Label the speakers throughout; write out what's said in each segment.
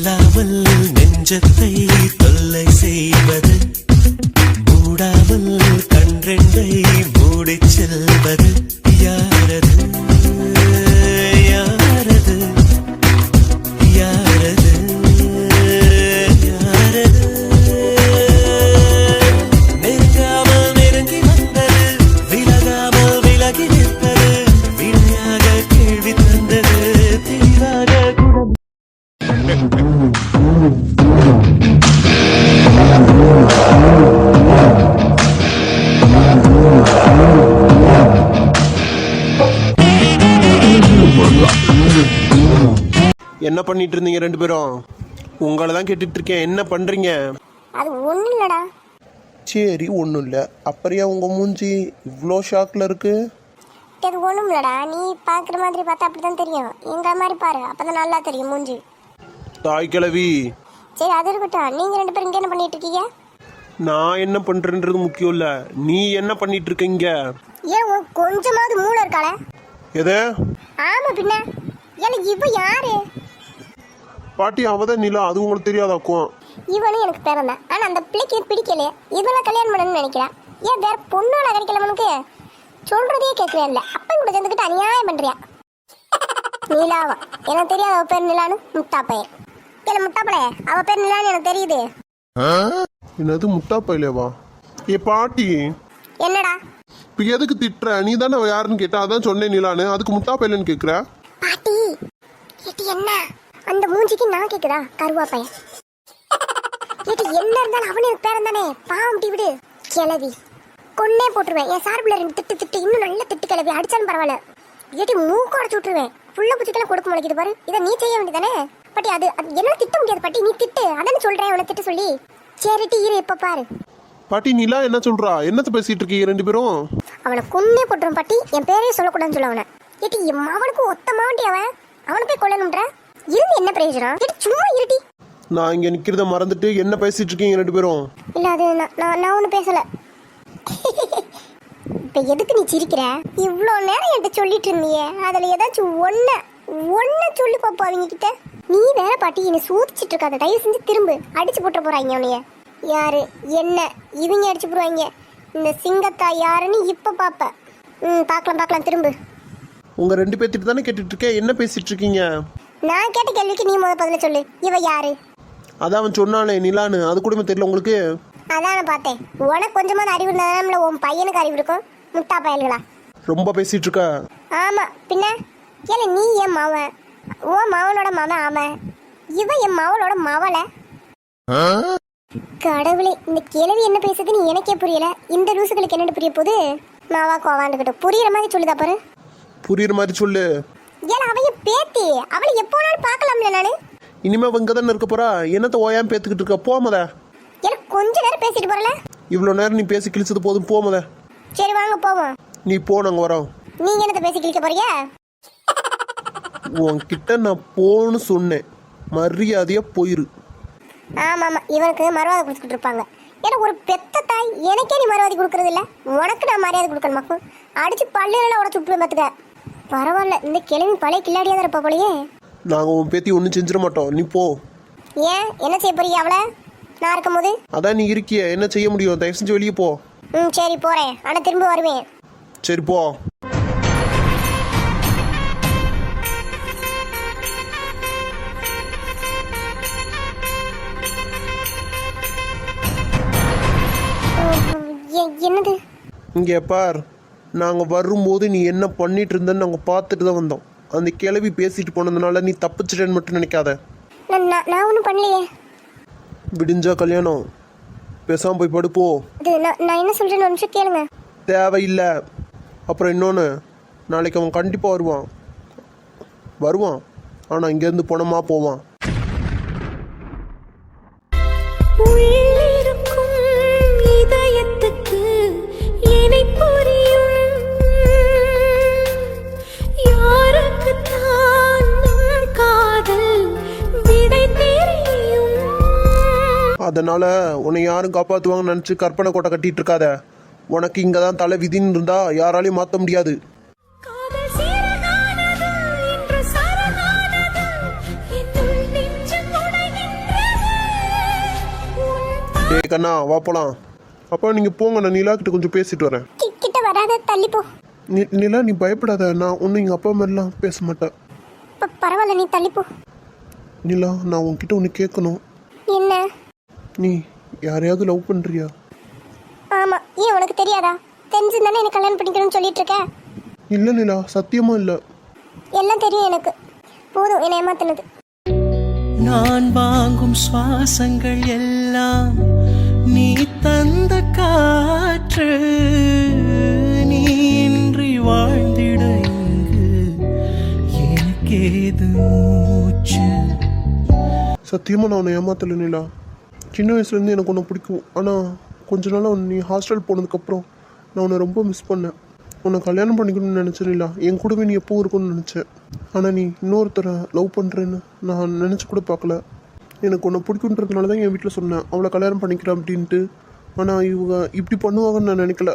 Speaker 1: சொல்லாமல் நெஞ்சத்தை தொல்லை செய்வது, மூடாமல் கன்றெண்டை மூடிச் செல்வது யாரது யாரது யாரது யாரது? நெருங்காமல் நெருங்கி வந்தது, விலகாமல் விலகி நிற்பது, விடையாக கேள்வி தந்தது, தெளிவாக குணம்.
Speaker 2: என்ன பண்ணிட்டு இருந்தீங்க ரெண்டு பேரும்? உங்களை தான் கேட்டுட்டு இருக்கேன். என்ன பண்றீங்க?
Speaker 3: அது ஒன்றும் இல்லைடா.
Speaker 2: சரி, ஒன்றும் இல்லை. அப்புறம் ஏன் உங்க மூஞ்சி இவ்வளோ ஷாக்ல இருக்கு?
Speaker 3: அது ஒன்றும் இல்லைடா. நீ பார்க்குற மாதிரி பார்த்தா அப்படி தான் தெரியும். எங்களை மாதிரி பாரு, அப்போ தான் நல்லா தெரியும் மூஞ்சி.
Speaker 2: தாய் கிழவி.
Speaker 3: சரி, அது இருக்கட்டும். நீங்கள் ரெண்டு பேரும் இங்கே என்ன பண்ணிட்டு இருக்கீங்க?
Speaker 2: நான் என்ன பண்றேன்றது முக்கியம் இல்லை, நீ என்ன பண்ணிட்டு இருக்கீங்க?
Speaker 3: ஏன் உன் கொஞ்சமாவது மூளை இருக்காளே?
Speaker 2: எது?
Speaker 3: ஆமாம், பின்ன எனக்கு இவ யாரு?
Speaker 2: பாட்டி, அவதான் நிலா. அது உங்களுக்கு தெரியாதாக்கும்?
Speaker 3: இவனும் எனக்கு பேரன் தான். ஆனால் அந்த பிள்ளைக்கு பிடிக்கலையே. இதெல்லாம் கல்யாணம் பண்ணணும்னு நினைக்கிறேன். ஏன் வேற பொண்ணோட கிடைக்கல உனக்கு? சொல்றதே கேட்குறேன். இல்லை அப்பன் கூட சேர்ந்துக்கிட்டு அநியாயம் பண்ணுறியா? நிலாவா? எனக்கு தெரியாது அவ பேர் நிலான்னு. முட்டா பையன். இல்லை முட்டாப்பளே, அவ பேர் நிலான்னு எனக்கு தெரியுது.
Speaker 2: என்னது முட்டா பையலேவா? ஏ பாட்டி,
Speaker 3: என்னடா
Speaker 2: இப்போ எதுக்கு திட்டுற? நீ தானே யாருன்னு கேட்டா, அதான் சொன்னேன் நிலான்னு. அதுக்கு முட்டா பையலன்னு கேட்குற?
Speaker 3: பாட்டி ஏட்டி என்ன அந்த மூஞ்சிக்கு நான் கேக்குதா? கருவா பையன். ஏட்டி என்ன இருந்தாலும் அவனே எனக்கு பேரன் தானே. பாவம் டி விடு. கிளவி கொன்னே போட்டுருவேன். என் சார்பில் ரெண்டு திட்டு திட்டு, இன்னும் நல்ல திட்டு கிளவி அடிச்சாலும் பரவாயில்ல. ஏட்டி மூக்கு அடைச்சு விட்டுருவேன். புள்ள பூச்சிக்கெல்லாம் கொடுக்க முளைக்குது பாரு. இதை நீ செய்ய வேண்டியதானே பாட்டி. அது என்ன திட்ட முடியாது பாட்டி. நீ திட்டு, அதானே சொல்றேன் உன திட்டு சொல்லி. சரிட்டி இரு, இப்ப பாரு.
Speaker 2: பாட்டி, நிலா என்ன சொல்றா? என்னத்த பேசிட்டு இருக்கீங்க ரெண்டு பேரும்?
Speaker 3: அவனை கொன்னே போட்டுரும் பாட்டி. என் பேரையே சொல்லக்கூடாதுன்னு சொல்ல அவனை. ஏட்டி அவனுக்கு ஒத்த மாவண்டி அவன். அவனை போய் கொல்லணும்ன்ற இருந்து என்ன பிரயோஜனம்? ஏட்டி சும்மா இருட்டி.
Speaker 2: நான் இங்க நிக்கிறத மறந்துட்டு என்ன பேசிட்டு இருக்கீங்க ரெண்டு பேரும்?
Speaker 3: இல்ல, அது நான் ஒன்றும் பேசல. இப்ப எதுக்கு நீ சிரிக்கிற? இவ்வளோ நேரம் என்கிட்ட சொல்லிட்டு இருந்தியே, அதுல ஏதாச்சும் ஒன்ன சொல்லி பாப்பா அவங்க கிட்ட. நீ வேற பாட்டி என்னை சூதிச்சிட்டு இருக்காத. தயவு செஞ்சு திரும்ப. அடிச்சு போட்டு போறாங்க உனைய. யாரு என்ன? இவங்க அடிச்சு போடுவாங்க. இந்த சிங்கத்தா யாருன்னு இப்ப பாப்ப. பார்க்கலாம் திரும்ப.
Speaker 2: உங்க ரெண்டு பேர்த்திட்டு தானே கேட்டுட்டு இருக்கேன். என்ன பேசிட்டு இருக்கீங்க?
Speaker 3: நான் கேட்ட கேள்விக்கு நீ பதில சொல்லு. இவ யாரு?
Speaker 2: அதான் அவன் சொன்னானே நிலான்னு. அது கூட தெரியல உங்களுக்கு?
Speaker 3: அதான் நான் பார்த்தேன். உனக்கு கொஞ்சமாவது அறிவு இருந்தா உன் பையனுக்கு அறிவு இருக்கும். முட்டா பயல்களா
Speaker 2: ரொம்ப பேசிட்டு இருக்க.
Speaker 3: ஆமா பின்ன. ஏல நீ என் மவன், ஓ மவனோட மவன். ஆமா, இவ என் மவளோட மவளை. கடவுளே, இந்த கேள்வி என்ன பேசுதுன்னு எனக்கே புரியல. இந்த லூசுகளுக்கு என்னன்னு புரிய போகுது? மாவா கோவாண்டுக்கிட்ட புரியுற மாதிரி சொல்லுதா பாரு.
Speaker 2: புரியுற மாதிரி சொல்லு.
Speaker 3: ஏல அவைய பேத்தி, அவளை எப்போனாலும் பார்க்கலாம்ல நானு.
Speaker 2: இனிமே இங்க தானே இருக்க போறா. என்னத்த ஓயாம பேத்துக்கிட்டு இருக்க? போமத.
Speaker 3: எனக்கு கொஞ்ச நேரம் பேசிட்டு போறல.
Speaker 2: இவ்வளவு நேரம் நீ பேசி கிழிச்சது போதும், போமத.
Speaker 3: சரி வாங்க போவோம்.
Speaker 2: நீ போ, நாங்க வரோம்.
Speaker 3: நீங்க என்னத்த பேசி கிழிக்க போறீங்க?
Speaker 2: உன்கிட்ட நான் போன்னு சொன்னேன். மரியாதையா போயிரு.
Speaker 3: ஆமா, இவனுக்கு மரியாதை கொடுத்துட்டு இருப்பாங்க. ஏன்னா ஒரு பெத்த தாய் எனக்கே நீ மரியாதை கொடுக்கறது இல்ல, உனக்கு நான் மரியாதை கொடுக்கணுமாக்கும். அடிச்சு பள்ளியில உடச்சு விட்டுருவேன் பார்த்துக்க. பரவாயில்ல, இந்த கிழவி பழைய கில்லாடியா தான் இருப்பா போலயே.
Speaker 2: நாங்க உன் பேத்தி ஒன்றும் செஞ்சிட மாட்டோம். நீ போ.
Speaker 3: ஏன் என்ன செய்ய போறீங்க அவளை? நான் இருக்கும் போது
Speaker 2: அதான் நீ இருக்கிய, என்ன செய்ய முடியும்? தயவு செஞ்சு வெளியே போ.
Speaker 3: சரி போறேன், ஆனா திரும்ப வருவேன்.
Speaker 2: சரி போ.
Speaker 3: என்னது?
Speaker 2: இங்கே பார், நாங்கள் வரும்போது நீ என்ன பண்ணிட்டு இருந்தன்னு நாங்கள் பார்த்துட்டு தான் வந்தோம். அந்த கிளவி பேசிட்டு போனதுனால நீ தப்பிச்சிட்டேன்னு மட்டும் நினைக்காத.
Speaker 3: நான் ஒன்றும் பண்ணலையே.
Speaker 2: விடிஞ்சா கல்யாணம். பேசாமல் போய் படுப்போ.
Speaker 3: நான் என்ன சொல்றேன்னு ஒரு நிமிஷம் கேளுங்க.
Speaker 2: தேவையில்லை. அப்புறம் இன்னொன்று, நாளைக்கு அவன் கண்டிப்பாக வருவான். ஆனால் இங்கேருந்து போனமா போவான். அதனால உன்னை யாரும் காப்பாற்றுவாங்கன்னு நினச்சி கற்பனை கோட்டை கட்டிட்டு இருக்காத. உனக்கு இங்கே தான் தலை விதின்னு இருந்தா யாராலையும் மாற்ற முடியாது. டேய் கண்ணா வா போலாம். அப்பா நீங்கள் போங்க, நான் நிலா கிட்ட கொஞ்சம் பேசிட்டு வரேன்.
Speaker 3: கிட்ட வராத, தள்ளி போ.
Speaker 2: நிலா நீ பயப்படாத, நான் ஒன்றும் எங்கள் அப்பா மாதிரிலாம் பேச மாட்டேன்.
Speaker 3: பரவாயில்ல, நீ தள்ளி போ.
Speaker 2: நிலா நான் உன்கிட்ட ஒன்று கேட்கணும்.
Speaker 3: என்ன?
Speaker 2: நீ யாரையாவது லவ் பண்ணுறியா?
Speaker 3: ஆமா, ஏன் உனக்கு தெரியாதா? தெரிஞ்சுதானே எனக்கு கல்யாணம் பண்ணிக்கணும்னு சொல்லிட்டு இருக்க.
Speaker 2: இல்லை நிலா, சத்தியமாக இல்லை.
Speaker 3: எல்லாம் தெரியும் எனக்கு. போதும் என்னை ஏமாத்தினது.
Speaker 1: நான் வாங்கும் சுவாசங்கள் எல்லாம் நீ தந்த காற்று, நீ இன்றி வாழ்ந்திட இங்கு எனக்கேது மூச்சு.
Speaker 2: சத்தியமாக நான் உன்னை ஏமாத்தலை நிலா. சின்ன வயசுலேருந்து எனக்கு உன்னை பிடிக்கும். ஆனால் கொஞ்ச நாளாக நீ ஹாஸ்டல் போனதுக்கப்புறம் நான் உன்னை ரொம்ப மிஸ் பண்ணேன். உன்னை கல்யாணம் பண்ணிக்கணும்னு நினச்சேன் நிலா. என் கூடவே நீ எப்போ இருக்கும்னு நினச்சேன். ஆனால் நீ இன்னொருத்தரை லவ் பண்ணுறேன்னு நான் நினச்சி கூட பார்க்கல. எனக்கு உன்னை பிடிக்குன்றதுனால தான் என் வீட்டில் சொன்னேன் அவளை கல்யாணம் பண்ணிக்கிறேன் அப்படின்ட்டு. ஆனால் இவங்க இப்படி பண்ணுவாங்கன்னு நான் நினைக்கல.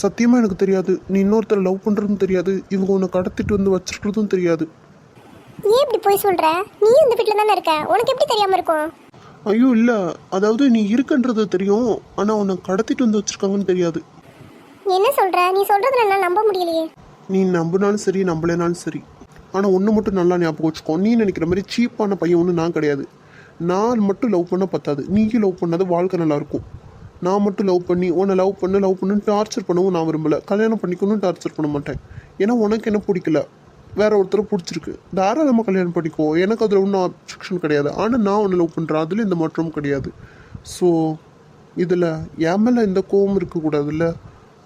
Speaker 2: சத்தியமாக எனக்கு தெரியாது நீ இன்னொருத்தரை லவ் பண்ணுறதும் தெரியாது, இவங்க உன்னை கடத்திட்டு வந்து வச்சிருக்கிறதும் தெரியாது.
Speaker 3: ஏன் இப்படி போய் சொல்ற? நீ இந்த வீட்டில் தானே இருக்க, உனக்கு எப்படி தெரியாம இருக்கும்?
Speaker 2: ஐயோ இல்லை, அதாவது நீ இருக்குன்றது தெரியும், ஆனால் உன்னை கடத்திட்டு வந்து வச்சிருக்காங்கன்னு தெரியாது.
Speaker 3: என்ன சொல்ற? நீ சொல்றதுல என்னால நம்ப முடியலையே.
Speaker 2: நீ நம்பினாலும் சரி நம்பலைனாலும் சரி, ஆனால் ஒன்று மட்டும் நல்லா ஞாபகம் வச்சுக்கோ. நீ நினைக்கிற மாதிரி சீப்பான பையன் ஒன்று நான் கிடையாது. நான் மட்டும் லவ் பண்ண பத்தாது, நீயும் லவ் பண்ணாத வாழ்க்கை நல்லாயிருக்கும். நான் மட்டும் லவ் பண்ணி உன்னை லவ் பண்ணுன்னு டார்ச்சர் பண்ணவும் நான் விரும்பலை. கல்யாணம் பண்ணிக்கணும்னு டார்ச்சர் பண்ண மாட்டேன். ஏன்னா உனக்கு என்ன பிடிக்கல, வேற ஒருத்தரை பிடிச்சிருக்கு, தாராளமாக கல்யாணம் பண்ணிக்கோ. எனக்கு அதில் ஒன்றும் அப்ஜெக்ஷன் கிடையாது. ஆனால் நான் உன்னை லவ் பண்ணுறேன், அதில் எந்த மாற்றமும் கிடையாது. ஸோ இதில் என் மேலே எந்த கோவம் இருக்கக்கூடாதுல்ல,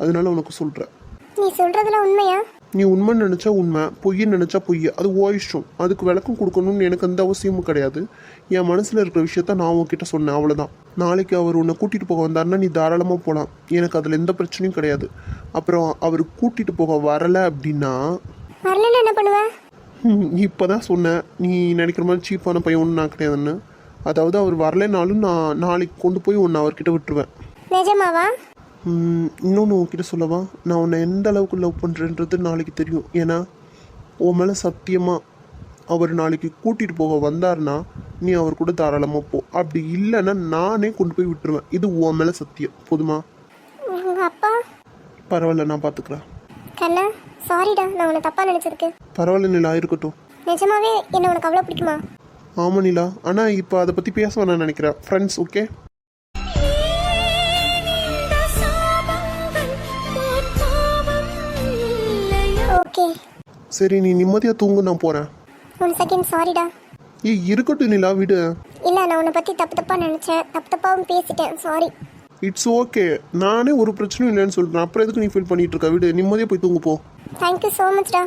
Speaker 2: அதனால உனக்கு சொல்கிறேன்.
Speaker 3: நீ சொல்றதுல உண்மையா?
Speaker 2: நீ உண்மைன்னு நினச்சா உண்மை, பொய்ன்னு நினச்சா பொய், அது ஓ இஷ்டம். அதுக்கு விளக்கம் கொடுக்கணும்னு எனக்கு எந்த அவசியமும் கிடையாது. என் மனசில் இருக்கிற விஷயத்த நான் உன்கிட்ட சொன்னேன், அவ்வளோதான். நாளைக்கு அவர் உன்னை கூட்டிகிட்டு போக வந்தாருன்னா நீ தாராளமாக போகலாம், எனக்கு அதில் எந்த பிரச்சனையும் கிடையாது. அப்புறம் அவர் கூட்டிகிட்டு போக வரலை அப்படின்னா
Speaker 3: வரலன்னா என்ன பண்ணுவேன்?
Speaker 2: இப்போ தான் சொன்னேன் நீ நினைக்கிற மாதிரி சீப்பான பையன் ஒன்று நான் கிடையாதுன்னு. அதாவது அவர் வரலைனாலும் நான் நாளைக்கு கொண்டு போய் உன்னை அவர்கிட்ட விட்டுருவேன்.
Speaker 3: நிஜமாவா?
Speaker 2: இன்னொன்று உன்கிட்ட சொல்லவா, நான் உன்னை எந்த அளவுக்கு லவ் பண்ணுறேன்றது நாளைக்கு தெரியும். ஏன்னா உன் மேலே சத்தியமாக அவர் நாளைக்கு கூட்டிகிட்டு போக வந்தார்னா நீ அவர் கூட தாராளமாக போ. அப்படி இல்லைன்னா நானே கொண்டு போய் விட்டுருவேன். இது உன் மேலே சத்தியம், போதுமா?
Speaker 3: உங்க அப்பா?
Speaker 2: பரவாயில்ல, நான் பார்த்துக்கிறேன்.
Speaker 3: கண்ணா சாரிடா, நான் உன்னை தப்பா நினைச்சிருக்கு.
Speaker 2: பரவாயில்ல நிலா, இருக்கட்டும்.
Speaker 3: நிஜமாவே என்ன உனக்கு அவ்வளோ பிடிக்குமா?
Speaker 2: ஆமாம் நிலா, ஆனால் இப்போ அதை பற்றி பேச வேணாம் நினைக்கிறேன். Friends, okay?
Speaker 3: ஓகே
Speaker 2: சரி, நீ நிம்மதியாக தூங்கு, நான் போகிறேன்.
Speaker 3: 1 செகண்ட், சாரிடா.
Speaker 2: இருக்கட்டும் நிலா, விடு.
Speaker 3: இல்லை, நான் உன்னை பற்றி தப்பா நினச்சேன், தப்பாவும் பேசிட்டேன், சாரி.
Speaker 2: இட்ஸ் ஓகே, நானே ஒரு பிரச்சனையும் இல்லைன்னு சொல்கிறேன். அப்புறம் எதுக்கு நீ ஃபீல் பண்ணிட்டு இருக்க? விடு, நிம்மதியாக போய் தூங்கு போ.
Speaker 3: தேங்க்யூ ஸோ மச்டா.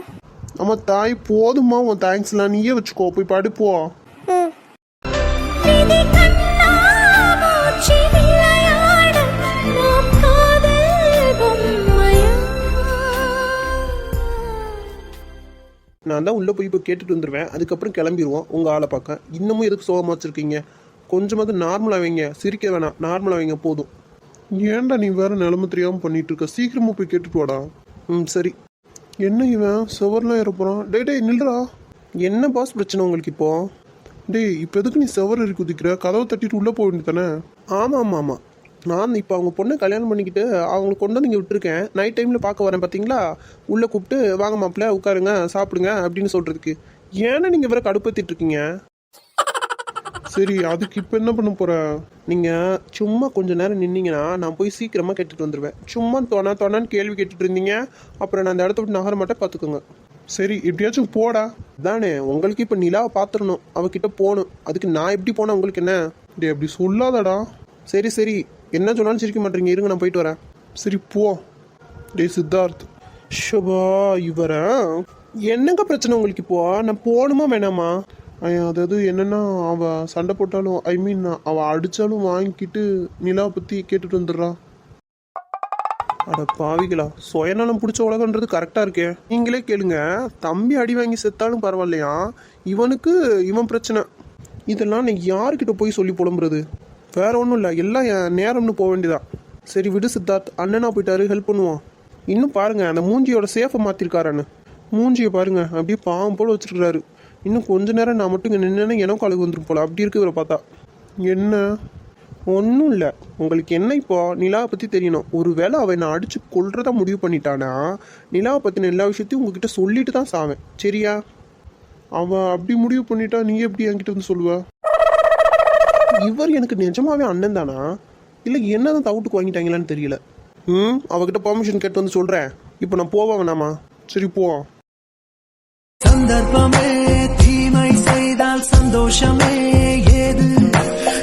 Speaker 2: ஆமாம் தாய், போதுமா உன் தேங்க்ஸ்லாம், நீயே வச்சுக்கோ, போய் படுப்போ.
Speaker 3: ம்.
Speaker 2: நான் தான் உள்ளே போய் இப்போ கேட்டுட்டு வந்துடுவேன், அதுக்கப்புறம் கிளம்பிடுவோம் உங்கள் ஆளை பார்க்க. இன்னமும் எதுக்கு சோகமாக வச்சுருக்கீங்க? கொஞ்சமாவது நார்மலாக வைங்க, சிரிக்க வேணாம், நார்மலாக வைங்க போதும். ஏன்டா நீ வேறு நிலமை தெரியாமல் பண்ணிட்டு இருக்க? சீக்கிரமாக போய் கேட்டுட்டு வாடா. சரி. என்ன இவன் செவர்லாம் ஏறப்போகிறான்? டேய் நில்றா. என்ன பாஸ் பிரச்சனை உங்களுக்கு இப்போ? டேய் இப்போ எதுக்கு நீ செவர் ஏறி குதிக்கிற? கதவை தட்டிட்டு உள்ளே போக வேண்டியதானே? ஆமாம், நான் இப்போ அவங்க பொண்ணை கல்யாணம் பண்ணிக்கிட்டு அவங்களை கொண்டு வந்து இங்கே விட்டுருக்கேன். நைட் டைமில் பார்க்க வரேன் பார்த்தீங்களா, உள்ளே கூப்பிட்டு வாங்க மாப்பிள்ள உட்காருங்க சாப்பிடுங்க அப்படின்னு சொல்கிறதுக்கு. ஏன்னா நீங்கள் வேற கடுப்பேற்றிட்டு இருக்கீங்க. சரி, அதுக்கு இப்போ என்ன பண்ண போகிற? நீங்கள் சும்மா கொஞ்சம் நேரம் நின்னீங்கன்னா நான் போய் சீக்கிரமாக கேட்டுட்டு வந்துடுவேன். சும்மா தொணான்னு கேள்வி கேட்டுட்டு இருந்தீங்க, அப்புறம் நான் அந்த இடத்த விட்டு நகர மாட்டேன், பார்த்துக்கோங்க. சரி, எப்படியாச்சும் போடா. தானே உங்களுக்கு இப்போ நிலாவை பார்த்துடணும், அவகிட்ட போகணும். அதுக்கு நான் எப்படி போனேன் உங்களுக்கு என்ன? டே அப்படி சொல்லாதடா. சரி, என்ன சொன்னாலும் சிரிக்க மாட்டேங்க, இருங்க நான் போயிட்டு வரேன். சரி போ. டே சித்தார்த். ஷபா, இவர என்னங்க பிரச்சனை உங்களுக்கு இப்போ? நான் போகணுமா வேணாமா? அதாவது என்னென்னா, அவள் சண்டை போட்டாலும் அவள் அடித்தாலும் வாங்கிக்கிட்டு நிலாவை பற்றி கேட்டுட்டு வந்துடுறா. அட பாவிகளா, சுயநலம் பிடிச்ச உலகன்றது கரெக்டாக இருக்கே. நீங்களே கேளுங்க, தம்பி அடி வாங்கி செத்தாலும் பரவாயில்லையா, இவன் பிரச்சனை. இதெல்லாம் நீ யாருக்கிட்ட போய் சொல்லி புலம்புறது? வேற ஒன்றும் இல்லை, எல்லாம் என் நேரம்னு போக வேண்டியதான். சரி விடு சித்தார்த், அண்ணனா போயிட்டாரு, ஹெல்ப் பண்ணுவான். இன்னும் பாருங்க, அந்த மூஞ்சியோட சேஃபை மாற்றிருக்காரான்னு. மூஞ்சியை பாருங்க, அப்படியே பாவம் போல் வச்சுருக்காரு. இன்னும் கொஞ்ச நேரம் நான் மட்டும் இங்கே நின்று எனக்கும் அழுகு வந்துடும் போல, அப்படி இருக்கு இவரை பார்த்தா. என்ன ஒன்றும் இல்லை. உங்களுக்கு என்ன இப்போ நிலாவை பற்றி தெரியணும். ஒருவேளை அவன் என்னை அடித்து கொல்றதா முடிவு பண்ணிட்டானா நிலாவை பற்றின எல்லா விஷயத்தையும் உங்ககிட்ட சொல்லிட்டு தான் சாவேன். சரியா? அவன் அப்படி முடிவு பண்ணிட்டா நீ எப்படி என்கிட்ட வந்து சொல்லுவ? இவர் எனக்கு நிஜமாவே அண்ணன் தானா இல்லை என்னதான் தவிட்டுக்கு வாங்கிட்டாங்களான்னு தெரியல. அவகிட்ட பர்மிஷன் கேட்டு வந்து சொல்கிறேன். இப்போ நான் போவா வேணாமா? சரி போ.
Speaker 1: சந்தர்ப்பமே தீமை செய்தால் சந்தோஷமே ஏது,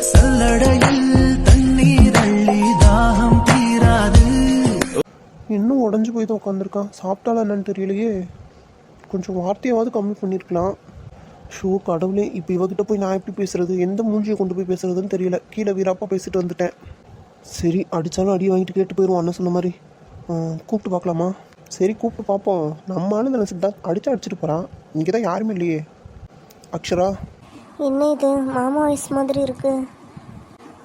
Speaker 1: சல்லடையில் தண்ணீர் அள்ளி தாகம் தீராது.
Speaker 2: இன்னும் உடஞ்சி போய் தான் உட்காந்துருக்கான். சாப்பிட்டாலும் என்னன்னு தெரியலையே. கொஞ்சம் வார்த்தையாவது கம்மி பண்ணியிருக்கலாம். ஷோ கடவுளே, இப்போ இவகிட்ட போய் நான் எப்படி பேசுறது, எந்த மூஞ்சியை கொண்டு போய் பேசுறதுன்னு தெரியல. கீழே வீராப்பா பேசிட்டு வந்துட்டேன். சரி, அடித்தாலும் அடி வாங்கிட்டு கேட்டு போயிடுவோம் அண்ணன் சொன்ன மாதிரி. கூப்பிட்டு பார்க்கலாமா? சரி கூப்பிட்டு பார்ப்போம். நம்ம ஆளு நினச்சிட்டு அடிச்சா அடிச்சுட்டு போகிறான். இங்கே தான் யாருமே இல்லையே. அக்ஷரா,
Speaker 3: என்ன இது மாமா வயசு மாதிரி இருக்கு?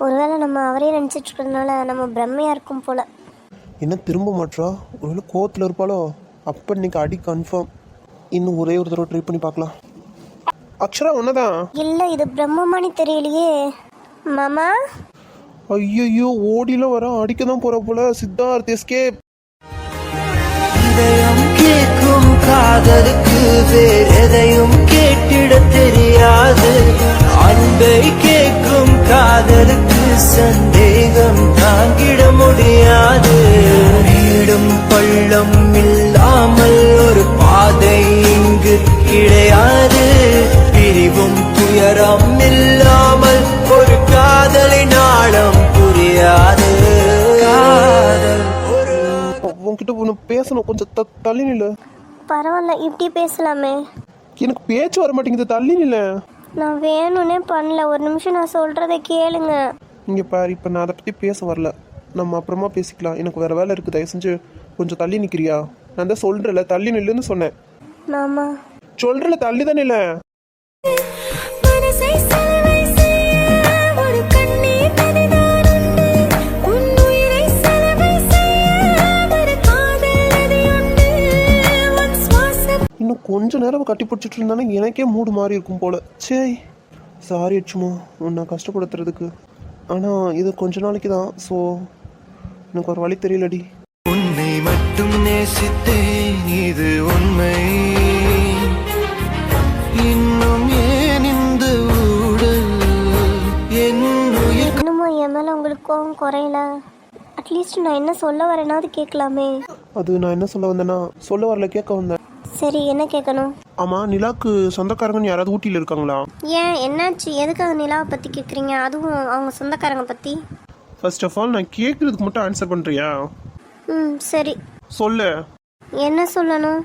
Speaker 3: ஒருவேளை நம்ம அவரே நினச்சிட்டு இருக்கிறதுனால நம்ம பிரம்மையாக இருக்கும் போல.
Speaker 2: என்ன திரும்ப மாட்டா? ஒருவேளை கோவத்தில் இருப்பாளோ? அப்போ இன்னைக்கு அடி கன்ஃபார்ம். இன்னும் ஒரே ஒரு தடவை ட்ரை பண்ணி பார்க்கலாம். அக்ஷரா ஒன்னதான்.
Speaker 3: இல்லை இது பிரம்மமானி தெரியலையே. மாமா
Speaker 2: ஐயோ, ஓடில வர அடிக்க தான் போற போல. சித்தார்த் எஸ்கேப்.
Speaker 1: இதயம் கேட்கும் காதலுக்கு வேற எதையும் கேட்டிட தெரியாது. அன்பை கேட்கும் காதலுக்கு சந்தேகம் தாங்கிட முடியாது. நீடும் பள்ளம் இல்லாமல் ஒரு பாதை இங்கு கிடையாது. பிரிவும் துயரம் இல்லாமல் ஒரு காதலின் ஆழம் புரியாது. காதல்
Speaker 2: உன்கிட்ட ஒன்று பேசணும். கொஞ்சம் தள்ளி நில்ல.
Speaker 3: பரவாயில்ல, இப்படி பேசலாமே.
Speaker 2: எனக்கு பேச்சு வர மாட்டேங்குது. தள்ளி நில்ல.
Speaker 3: நான் வேணும்னே பண்ணல. ஒரு நிமிஷம் நான் சொல்கிறத கேளுங்க.
Speaker 2: இங்கே பாரு, இப்போ நான் அதை பற்றி பேச வரல. நம்ம அப்புறமா பேசிக்கலாம். எனக்கு வேறு வேலை இருக்குது. தயவு செஞ்சு கொஞ்சம் தள்ளி நிற்கிறியா? நான் தான் சொல்கிறேன்ல, தள்ளி நில்லுன்னு சொன்னேன்.
Speaker 3: மாமா
Speaker 2: சொல்கிறல, தள்ளி தான் நில்ல. இன்னும் கொஞ்ச நேரம் கட்டி பிடிச்சிட்டு இருந்தானே எனக்கே மூடு மாறி இருக்கும் போல. சரி, சாரி அச்சுமா உன்னை கஷ்டப்படுத்துறதுக்கு. ஆனால் இது கொஞ்ச நாளைக்கு தான். ஸோ எனக்கு ஒரு வழி தெரியலடி.
Speaker 1: உன்னை மட்டும் நேசித்தேன், இது உண்மை. இன்னும் ஏன் இந்த ஊடல் என் உயிர்?
Speaker 3: இன்னமும் என் மேலே உங்களுக்கு கோவம் குறையல. அட்லீஸ்ட் நான் என்ன சொல்ல வரேனாவது கேட்கலாமே.
Speaker 2: அது நான் என்ன சொல்ல வந்தேன்னா, சொல்ல வரல, கேட்க வந்தேன்.
Speaker 3: சரி, என்ன கேட்கணும்?
Speaker 2: ஆமாம், நிலாக்கு சொந்தக்காரங்கன்னு யாராவது ஊட்டியில் இருக்காங்களா?
Speaker 3: ஏன் என்னாச்சு? எதுக்காக நிலாவை பற்றி கேட்குறீங்க? அதுவும் அவங்க சொந்தக்காரங்க பற்றி?
Speaker 2: ஃபர்ஸ்ட் ஆஃப் ஆல் நான் கேட்குறதுக்கு மட்டும் ஆன்சர் பண்ணுறியா?
Speaker 3: சரி
Speaker 2: சொல்லு.
Speaker 3: என்ன சொல்லணும்?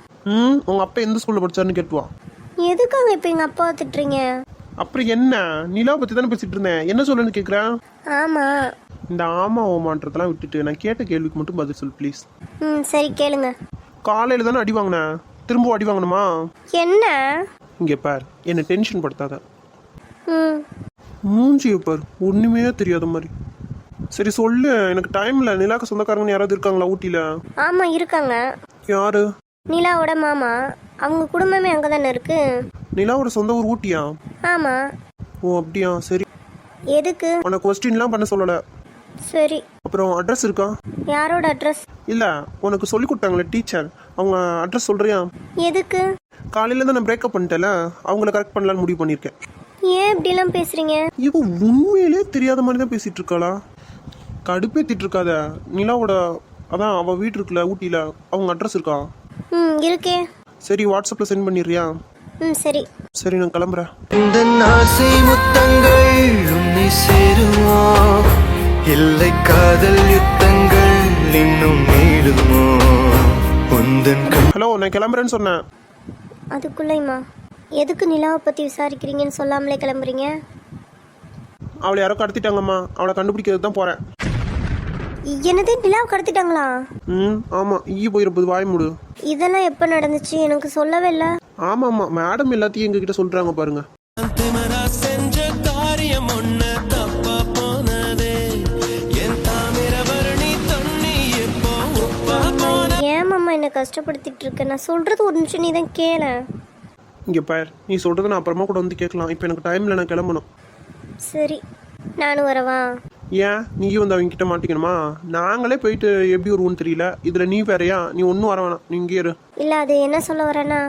Speaker 2: உங்கள் அப்பா எந்த ஸ்கூலில் படிச்சாருன்னு கேட்டுவா.
Speaker 3: எதுக்காக இப்போ எங்கள் அப்பாவை திட்டுறீங்க?
Speaker 2: அப்புறம் என்ன, நிலா பற்றி தானே பேசிட்டு இருந்தேன். என்ன சொல்லுன்னு கேட்குறேன்.
Speaker 3: ஆமாம்.
Speaker 2: இந்த ஆமா ஓமான்றதெல்லாம் விட்டுட்டு நான் கேட்ட கேள்விக்கு மட்டும் பதில் சொல் ப்ளீஸ்.
Speaker 3: சரி கேளுங்க.
Speaker 2: காலையில் தானே அடி வாங்கினேன், திரும்ப அடி வாங்கணுமா?
Speaker 3: என்ன?
Speaker 2: இங்கே பார், என்னை டென்ஷன் படுத்தாத.
Speaker 3: ம்
Speaker 2: மூஞ்சியை பார், ஒன்றுமே தெரியாத மாதிரி. சரி சொல்லு, எனக்கு டைமில். நிலாக்கு சொந்தக்காரங்கன்னு யாராவது இருக்காங்களா ஊட்டியில்?
Speaker 3: ஆமாம் இருக்காங்க.
Speaker 2: யாரு?
Speaker 3: நிலாவோட மாமா. அவங்க குடும்பமே அங்கே தானே இருக்கு.
Speaker 2: நிலாவோட சொந்த ஊர் ஊட்டியா?
Speaker 3: ஆமாம்.
Speaker 2: ஓ அப்படியா, சரி.
Speaker 3: எதுக்கு?
Speaker 2: உனக்கு கொஸ்டின்லாம் பண்ண சொல்லலை.
Speaker 3: சரி.
Speaker 2: அப்புறம் அட்ரஸ் இருக்கா?
Speaker 3: யாரோட அட்ரஸ்?
Speaker 2: இல்லை, உனக்கு சொல்லி கொடுத்தாங்களே டீச்சர், அவங்க அட்ரஸ் சொல்கிறியா?
Speaker 3: எதுக்கு?
Speaker 2: காலையில் தான் நான் பிரேக்கப் பண்ணிட்டேன்ல, அவங்கள கரெக்ட் பண்ணலான்னு முடிவு பண்ணியிருக்கேன்.
Speaker 3: ஏன் இப்படிலாம் பேசுகிறீங்க?
Speaker 2: இப்போ உண்மையிலே தெரியாத மாதிரி தான் பேசிகிட்டு இருக்காளா? கடுப்பேற்றிட்டு இருக்காத. நிலாவோட அதான் அவள் வீடு இருக்குல்ல ஊட்டியில், அவங்க அட்ரஸ் இருக்கா?
Speaker 3: இருக்கே.
Speaker 2: சரி, வாட்ஸ்அப்பில் சென்ட் பண்ணிடுறியா?
Speaker 3: சரி.
Speaker 1: சரி,
Speaker 2: நான் கிளம்புறேன்.
Speaker 1: இந்த ஆசை முத்தங்கள் உன்னை சேருமா? இல்லை காதல் யுத்தங்கள் இன்னும் நீடுமோ? உந்தன்
Speaker 2: ஹலோ, நான் கிளம்புறேன்னு சொன்னேன்.
Speaker 3: அதுக்குள்ளேயுமா? எதுக்கு நிலாவை பற்றி விசாரிக்கிறீங்கன்னு சொல்லாமலே கிளம்புறீங்க?
Speaker 2: அவளை யாரோ கடத்திட்டாங்கம்மா, அவளை கண்டுபிடிக்கிறது தான் போகிறேன்.
Speaker 3: என்னது, நிலாவை கடத்திட்டாங்களா?
Speaker 2: ஆமாம், போயிருப்பது வாய் மூடு.
Speaker 3: இதெல்லாம் எப்போ நடந்துச்சு? எனக்கு சொல்லவே இல்லை.
Speaker 2: ஆமாம், மேடம் எல்லாத்தையும் எங்ககிட்ட சொல்கிறாங்க பாருங்க.
Speaker 1: செஞ்ச காரியம் ஒண்ணு தப்பா போனதே, என் தாமிரபரணி தண்ணி எப்போ உப்பா போன.
Speaker 3: ஏன் மாமா என்னை கஷ்டப்படுத்திட்டு இருக்க? நான் சொல்றது ஒரு நிமிஷம் நீ தான் கேள.
Speaker 2: இங்கே பார், நீ சொல்கிறத நான் அப்புறமா கூட வந்து கேட்கலாம். இப்போ எனக்கு டைமில் நான் கிளம்பணும்.
Speaker 3: சரி, நானும் வரவா?
Speaker 2: ஏன் நீயும் வந்து அவங்க கிட்ட மாட்டிக்கணுமா? நாங்களே போயிட்டு எப்படி வருவோன்னு தெரியல, இதில் நீ வேறையா? நீ ஒன்றும் வர வேணாம், நீ இங்கே இரு.
Speaker 3: இல்லை அது என்ன சொல்ல வரேன்னா,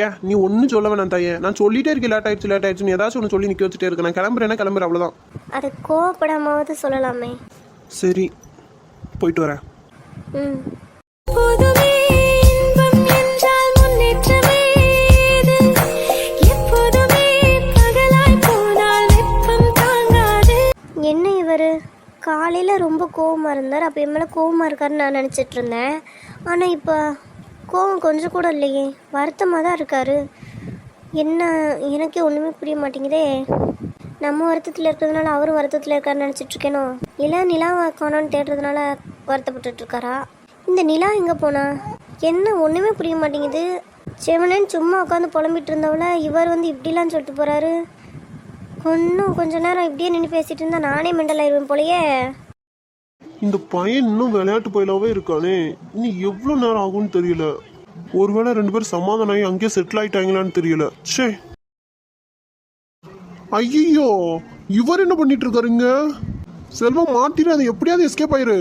Speaker 2: ஏன் நீ ஒன்றும் சொல்ல வேணாம் தாயே. நான் சொல்லிட்டே இருக்கேன் லேட் ஆயிடுச்சுன்னு ஏதாச்சும் ஒன்று சொல்லி நிற்க வச்சுட்டே இருக்கேன். நான் கிளம்புறேன் அவ்வளோதான்.
Speaker 3: அது கோவப்படாமாவது சொல்லலாமே.
Speaker 2: சரி போயிட்டு வரேன்.
Speaker 3: ம். என்ன இவர் காலையில் ரொம்ப கோவமாக இருந்தார், அப்போ என் மேலே கோவமாக இருக்காருன்னு நான் நினச்சிட்டு இருந்தேன். ஆனால் இப்போ கோவம் கொஞ்சம் கூட இல்லையே, வருத்தமாக தான் இருக்காரு. என்ன எனக்கே ஒன்றுமே புரிய மாட்டேங்குதே. நம்ம வருத்தத்தில் இருக்கிறதுனால அவரும் வருத்தத்தில் இருக்காருன்னு நினச்சிட்ருக்கேனோ, இல்லை நிலாவை காணோன்னு தேடுறதுனால வருத்தப்பட்டு இருக்காரா? இந்த நிலா எங்கே போனா என்ன ஒன்றுமே புரிய மாட்டேங்குது. செவனேன்னு சும்மா உட்காந்து புலம்பிட்டு இருந்தவள இவர் வந்து இப்படிலாம் சொல்லிட்டு போகிறாரு. இன்னும் கொஞ்ச நேரம் இப்படியே நின்று பேசிட்டு இருந்தா நானே மெண்டல் ஆயிடுவேன் போலயே.
Speaker 2: இந்த பையன் இன்னும் விளையாட்டு பயிலாவே இருக்கானே, இன்னும் எவ்வளோ நேரம் ஆகும்னு தெரியல. ஒருவேளை 2 பேரும் சமாதானம் ஆகி அங்கேயே செட்டில் ஆயிட்டாங்களான்னு தெரியல. சே ஐயோ, இவர் என்ன பண்ணிட்டு இருக்காருங்க? செல்வம் மாட்டிட்டு அதை எப்படியாவது எஸ்கேப் ஆயிரு.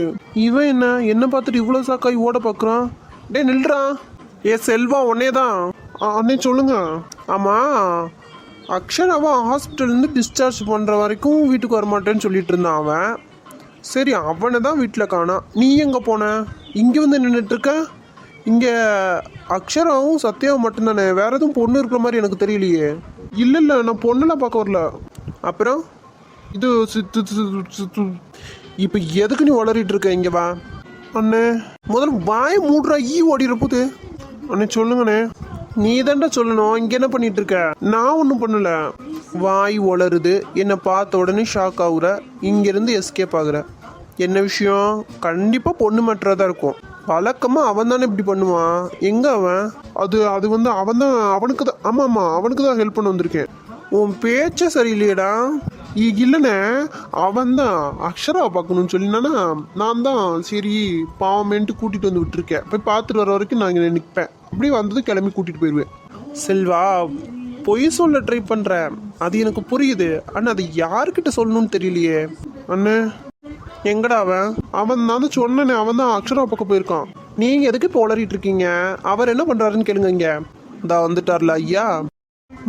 Speaker 2: இவன் என்ன பார்த்துட்டு இவ்வளோ சாக்காய் ஓட பார்க்குறான். டே நில்றா. ஏ செல்வா உன்னே தான். அண்ணே சொல்லுங்க. ஆமாம், அக்ஷராவை ஹாஸ்பிட்டல்லேருந்து டிஸ்சார்ஜ் பண்ணுற வரைக்கும் வீட்டுக்கு வரமாட்டேன்னு சொல்லிட்டு இருந்தான் அவன். சரி அவனை தான் வீட்டில் காணாம். நீ எங்கே போன? இங்கே வந்து நின்றுட்டுருக்க. இங்கே அக்ஷராவும் சத்யாவும் மட்டும்தானே, வேற எதுவும் பொண்ணு இருக்கிற மாதிரி எனக்கு தெரியலையே. இல்லை நான் பொண்ணெல்லாம் பார்க்க வரல. அப்புறம் இது இப்போ எதுக்கு நீ வளரிட்டு இருக்க? இங்கே வா அண்ணே. முதல்ல வாய் மூடுறா, ஓடிற போது. அண்ணே சொல்லுங்கண்ணே. நீ தாண்டா சொல்லணும். இங்கே என்ன பண்ணிட்டு இருக்க? நான் ஒன்றும் பண்ணல. வாய் வளருது, என்னை பார்த்த உடனே ஷாக் ஆகுற, இங்கேருந்து எஸ்கேப் ஆகுற. என்ன விஷயம்? கண்டிப்பாக பொண்ணு மாட்டுறதா இருக்கும். வழக்கமாக அவன் தானே இப்படி பண்ணுவான். எங்கே அவன்? அது வந்து அவன் தான், அவனுக்கு தான். ஆமாம் அவனுக்கு தான் ஹெல்ப் பண்ண வந்திருக்கேன். உன் பேச்சே சரியில்லையடா. இல்லைண்ணே, அவன் தான் அக்ஷராவை பார்க்கணும்னு சொல்லினானா, நான் தான் சரி பாவமேன்ட்டு கூட்டிகிட்டு வந்து விட்டுருக்கேன். போய் பார்த்துட்டு வர வரைக்கும் நான் இங்கே நிற்பேன். அப்படி வந்தது கிளம்பி கூட்டிகிட்டு போயிடுவேன். செல்வா, பொய் சொல்ல ட்ரை பண்ணுறேன், அது எனக்கு புரியுது. ஆனால் அது யாருக்கிட்ட சொல்லணும்னு தெரியலையே. அண்ணே எங்கடா அவன் நான் சொன்னேனே, அவன் தான் அக்ஷரா பக்கம் போயிருக்கான். நீங்கள் எதுக்கு இப்போ உளறிட்டு இருக்கீங்க? அவர் என்ன பண்ணுறாருன்னு கேளுங்க. இங்கே இந்தா வந்துட்டார்ல ஐயா.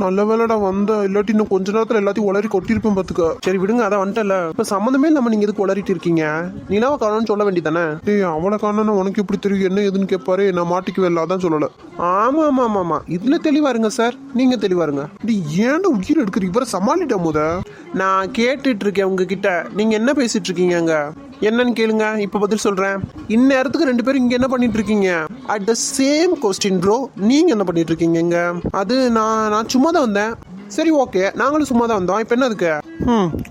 Speaker 2: நல்ல வேலைடா வந்த, இல்லாட்டி இன்னும் கொஞ்ச நேரத்தில் எல்லாத்தையும் உளறி கொட்டிருப்பேன் பார்த்துக்க. சரி விடுங்க, அதான் வந்துட்டல. இப்போ சம்மந்தமே இல்லாமல் நீங்கள் எதுக்கு உளறிட்டு இருக்கீங்க? நிலாவை காணோன்னு சொல்ல வேண்டியதானே? டேய் அவளை காணோன்னு உனக்கு எப்படி தெரியும்? என்ன எதுன்னு கேட்பாரு. நான் மாட்டிக்கவே இல்லை, அதான் சொல்லலை. ஆமாம் இதில் தெளிவாருங்க சார், நீங்கள் தெளிவாருங்க. டி ஏன்டா உயிர் எடுக்கிறீங்க? இவரை சமாளிட்டா முத. நான் கேட்டுட்டு இருக்கேன் உங்ககிட்ட, நீங்கள் என்ன பேசிட்டு இருக்கீங்க? அங்கே என்னன்னு கேளுங்க, இப்போ பதில் சொல்கிறேன். இந்நேரத்துக்கு 2 பேரும் இங்கே என்ன பண்ணிட்டு இருக்கீங்க? At the same question bro. நீங்கள் என்ன பண்ணிட்டு இருக்கீங்க இங்கே? அது நான் சும்மா தான் வந்தேன். சரி ஓகே, நாங்களும் சும்மா தான் வந்தோம். இப்போ என்ன அதுக்கு?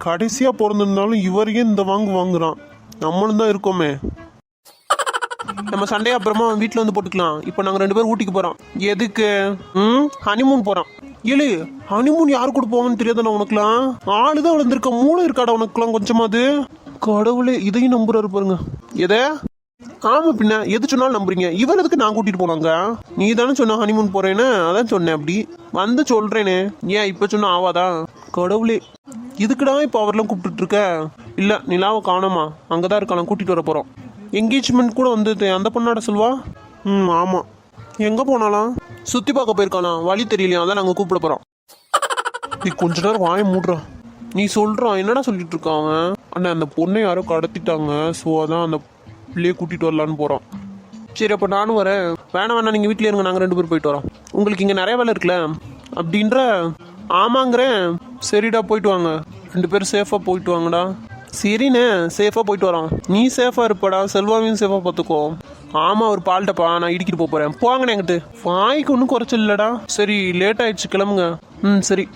Speaker 2: கடைசியாக பிறந்திருந்தாலும் இவரையே இந்த வாங்குறான். நம்மளும் தான் இருக்கோமே. நம்ம சண்டே அப்புறமா வீட்டில் வந்து போட்டுக்கலாம். இப்போ நாங்கள் 2 பேரும் ஊட்டிக்கு போகிறோம். எதுக்கு? ஹனிமூன் போகிறோம். ஏழு ஹனிமூன் யார் கூட போவாங்கன்னு தெரியாதானே உனக்குலாம்? ஆளு தான் வளர்ந்துருக்க, மூளை இருக்காடா உனக்குலாம் கொஞ்சமாவது. கடவுளே, இதையும் நம்புறாரு பாருங்க. எதை? ஆமா பின்ன எது சொன்னாலும் நம்புறீங்க. இவர் எதுக்கு நான் கூட்டிட்டு போனாங்க? நீ தானே சொன்ன ஹனிமூன் போறேன்னு, அதான் சொன்னேன். அப்படி வந்து சொல்றேனே, ஏன் இப்ப சொன்ன ஆவாதா? கடவுளே, இதுக்குடா இப்போ அவரெல்லாம் கூப்பிட்டு இருக்க? இல்ல நிலாவை காணோமா, அங்கதான் இருக்கலாம், கூட்டிட்டு வர போறோம். என்கேஜ்மெண்ட் கூட வந்து அந்த பொண்ணாட சொல்வா. ஆமா. எங்க போனாலாம்? சுத்தி பார்க்க போயிருக்கானா, வழி தெரியலையா, அதான் நாங்க கூப்பிட போறோம். நீ கொஞ்ச நேரம் வாய மூடுறான். நீ சொல்றான் என்னடா சொல்லிட்டு இருக்கான் அவன்? அண்ணா அந்த பொண்ணை யாரோ கடத்திட்டாங்க, ஸோ அதான் அந்த பிள்ளையை கூட்டிட்டு வரலான்னு போறோம். சரி அப்போ நானும் வரேன். வேணாம் நீங்கள் வீட்டிலே இருங்க, நாங்கள் 2 பேரும் போயிட்டு வரோம். உங்களுக்கு இங்கே நிறைய வேலை இருக்குல்ல அப்படின்ற. ஆமாங்கிறேன். சரிடா போயிட்டு வாங்க, 2 பேரும் சேஃபாக போயிட்டு வாங்கடா. சரிண்ணே, சேஃபாக போயிட்டு வரோம். நீ சேஃபாக இருப்படா, செல்வாவையும் சேஃபாக பார்த்துக்கோ. ஆமாம் ஒரு பால்ட்டப்பா, நான் இடிக்கிட்டு போகிறேன். போவாங்கண்ணே என்கிட்ட. வாய்க்கு ஒன்றும் குறைச்சல் இல்லைடா. சரி லேட் ஆயிடுச்சு, கிளம்புங்க. சரி.